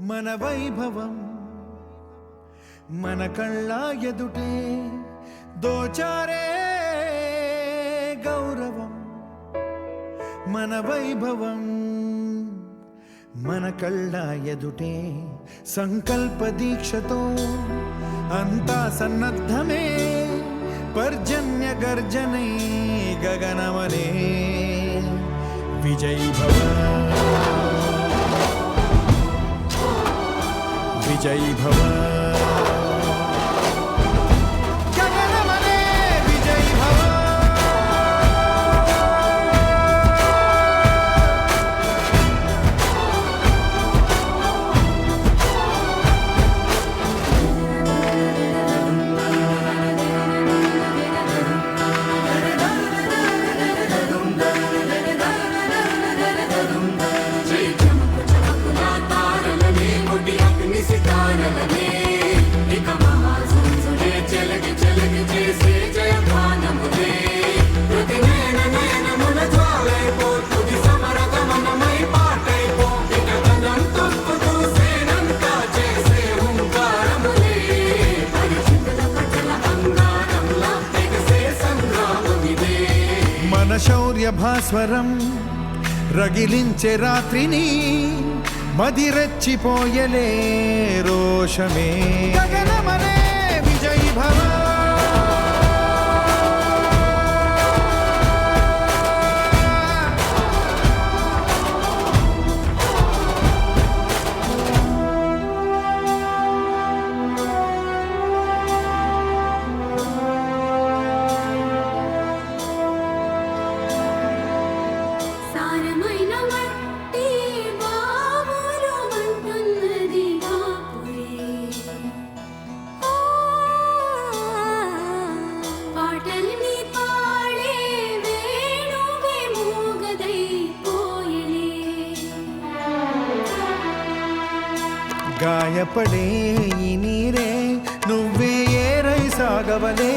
మన వైభవం మన కళ్ళ ఎదుటే దోచారే గౌరవం మన వైభవం మన కళ్ళ ఎదుటే సంకల్ప దీక్షతో అంతా సన్నద్ధమే పర్జన్య గర్జనై గగనమనే విజయీ భవ విజయీ భవ శౌర్య భాస్వరం రగిలించే రాత్రిని మదిరెచ్చిపోయలే రోషమే గగనమనే విజయీ భవ గాయపడే ఈ నీరే నువ్వే ఏరై సాగవలే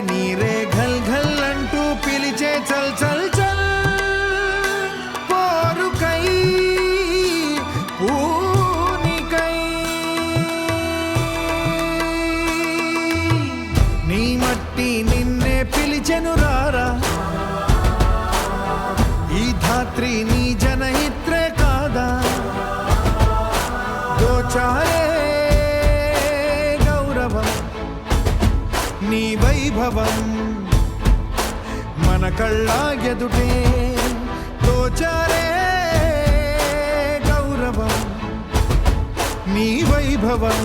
నీరే ఘల్ ఘల్ అంటూ పిలిచే చల్ చల్ చల్ పోరుకై పూనికై నీ మట్టి నిన్నే పిలిచెను రారా ఈ ధాత్రి నీ జనహిత్రే కాదా దోచారే గౌరవం నీ వైభవం మన కళ్ళ ఎదుటే దోచారే గౌరవం నీ వైభవం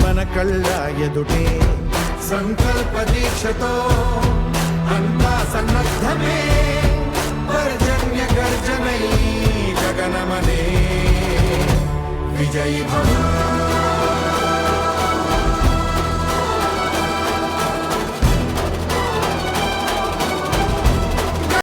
మన కళ్ళ ఎదుటే సంకల్ప దీక్షతో అంతా సన్నద్ధమే పర్జన్య గర్జనై గగనమనే విజయీ భవ